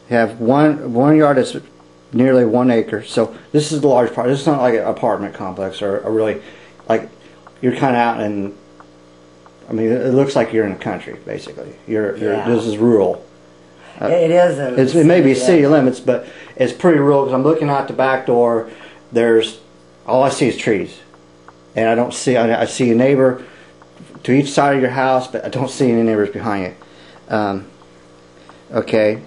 You have one yard that's nearly 1 acre. So this is the large part. This is not like an apartment complex or a really, like, you're kind of out in, I mean, it looks like you're in the country, basically. This is rural. It is. It may be city limits, but it's pretty rural because I'm looking out the back door. All I see is trees. And I don't see, I see a neighbor to each side of your house, but I don't see any neighbors behind you. Okay.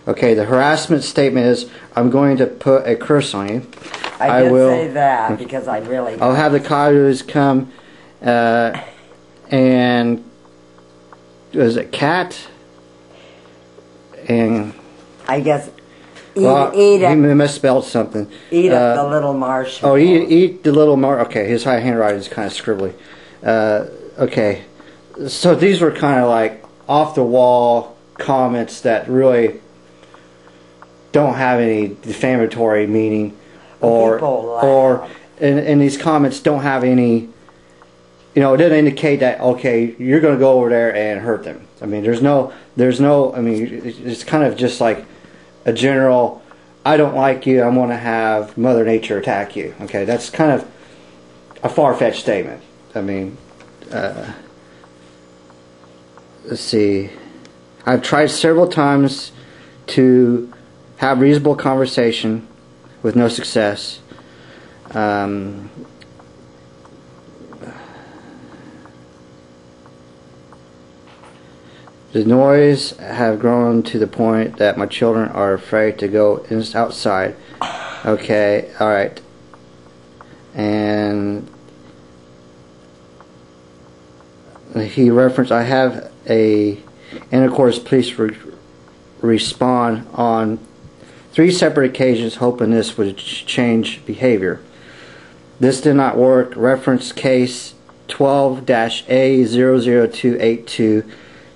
Okay, the harassment statement is, I'm going to put a curse on you. I did say that because I really... I'll have the coyotes come and... Was it cat? And... I guess... He misspelled something. Eat up the little marshmallow. Oh, eat the little okay, his handwriting is kind of scribbly. Okay, so these were kind of like off-the-wall comments that really don't have any defamatory meaning, and these comments don't have any, it doesn't indicate that, okay, you're going to go over there and hurt them. I mean, there's no, I mean, it's kind of just like a general, I don't like you, I'm going to have Mother Nature attack you. Okay, that's kind of a far-fetched statement. I mean, let's see. I've tried several times to have reasonable conversation with no success. The noise have grown to the point that my children are afraid to go outside. Okay, alright. And he referenced, I have a Anacortes Police respond on 3 separate occasions hoping this would change behavior. This did not work. Reference case 12-A00282,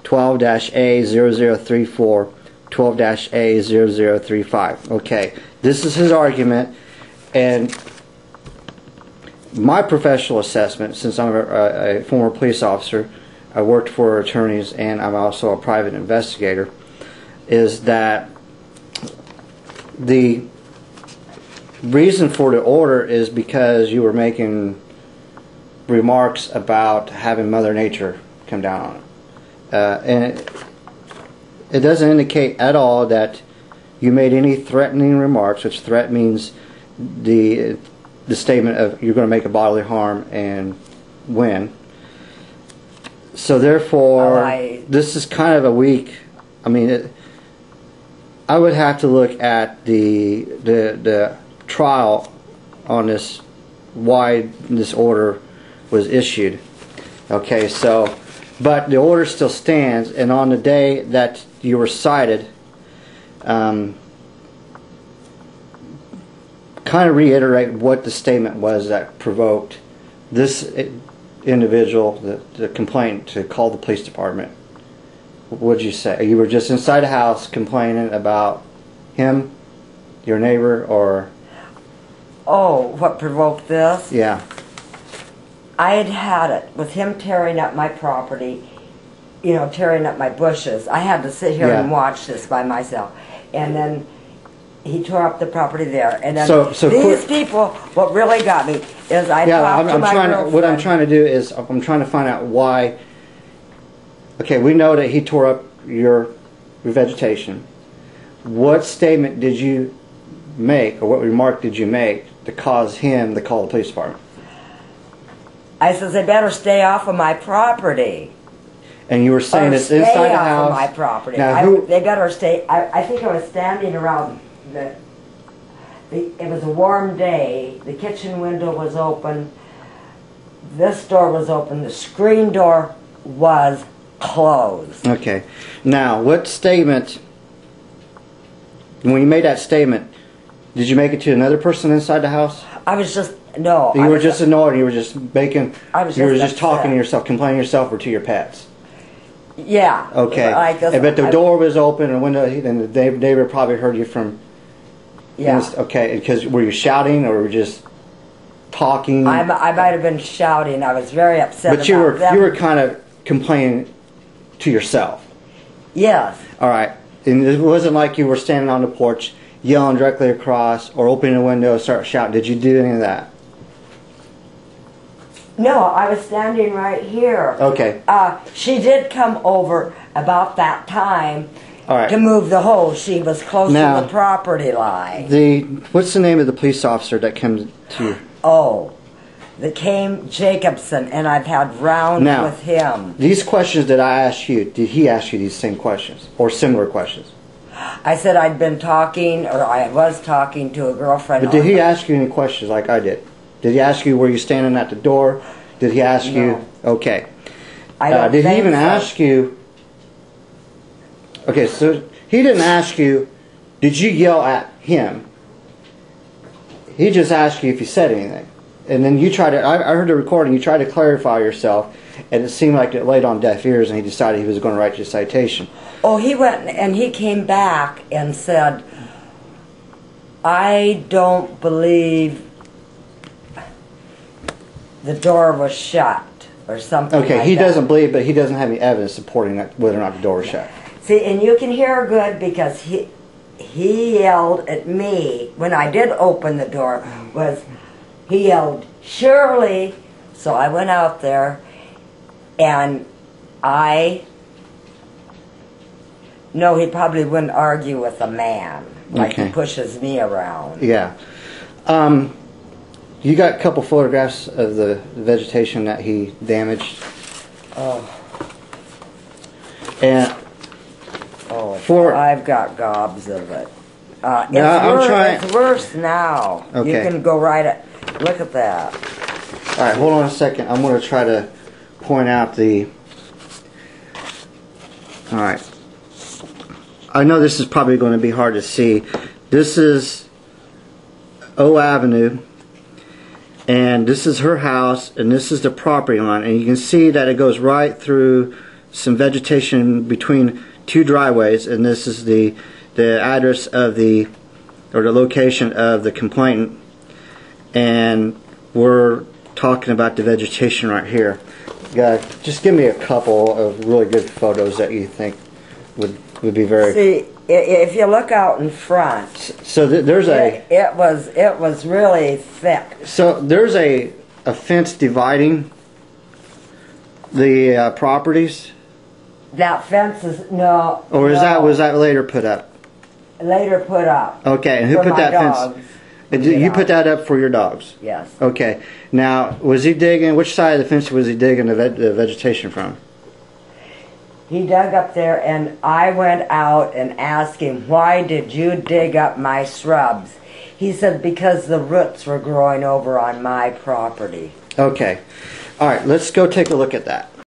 12-A0034, 12-A0035. Okay, this is his argument, and my professional assessment, since I'm a former police officer, I worked for attorneys, and I'm also a private investigator, is that the reason for the order is because you were making remarks about having Mother Nature come down on it. And it doesn't indicate at all that you made any threatening remarks, which threat means the statement of you're going to make a bodily harm and win. So therefore, this is kind of a weak, I mean, I would have to look at the trial on this, why this order was issued. Okay, so, but the order still stands, and on the day that you were cited, kind of reiterate what the statement was that provoked this individual, the complainant, to call the police department. What did you say? You were just inside the house complaining about him, your neighbor, or... Oh, what provoked this? Yeah. I had it with him tearing up my property, tearing up my bushes. I had to sit here and watch this by myself. And then he tore up the property there. And then these people, what really got me is I talked to my girlfriend. What I'm trying to do is I'm trying to find out why. Okay, we know that he tore up your vegetation. What statement did you make, or what remark did you make to cause him to call the police department? I says they better stay off of my property. And you were saying it's inside the house. Of my property. Now, they better stay. I think I was standing around it was a warm day. The kitchen window was open. This door was open. The screen door was closed. Okay. Now, what statement, when you made that statement, did you make it to another person inside the house? I was just, no. You were just annoyed, you were just making, you were just talking to yourself, complaining to yourself or to your pets? Yeah. Okay. But the door was open and the window, and the neighbor probably heard you from... Yeah. Okay, because were you shouting or just... talking. I might have been shouting. I was very upset. But you were kind of complaining to yourself. Yes. All right. And it wasn't like you were standing on the porch yelling directly across or opening a window and start shouting. Did you do any of that? No, I was standing right here. Okay. She did come over about that time to move the hose. She was close to the property line. What's the name of the police officer that came to you? Oh, that came Jacobson, and I've had rounds with him. These questions that I asked you, did he ask you these same questions or similar questions? I said I'd been talking, or I was talking to a girlfriend. But did he ask you any questions like I did? Did he ask you were you standing at the door? Did he ask you? Okay. Did he even ask you? Okay, so he didn't ask you, did you yell at him? He just asked you if you said anything. And then you tried to, I heard the recording, you tried to clarify yourself, and it seemed like it laid on deaf ears, and he decided he was going to write you a citation. Oh, he went and he came back and said, I don't believe the door was shut or something like that. Okay, he doesn't believe, but he doesn't have any evidence supporting that, whether or not the door was shut. See, and you can hear good because he yelled at me when I did open the door. He yelled, Shirley. So I went out there and no, he probably wouldn't argue with a man like he pushes me around. Yeah. You got a couple photographs of the vegetation that he damaged. Oh. And I've got gobs of it. It's worse now. Okay. You can go look at that. All right, hold on a second. I'm going to try to point out all right. I know this is probably going to be hard to see. This is O Avenue, and this is her house, and this is the property line. And you can see that it goes right through some vegetation between two driveways, and this is the address of the location of the complainant. And we're talking about the vegetation right here. Just give me a couple of really good photos that you think would be very. See, if you look out in front, so there's it was really thick. So there's a fence dividing the properties. That fence is no. Or was that later put up? Later put up. Okay, and who put that fence? You put that up for your dogs? Yes. Okay. Now, was he digging? Which side of the fence was he digging the vegetation from? He dug up there, and I went out and asked him, why did you dig up my shrubs? He said, because the roots were growing over on my property. Okay. All right, let's go take a look at that.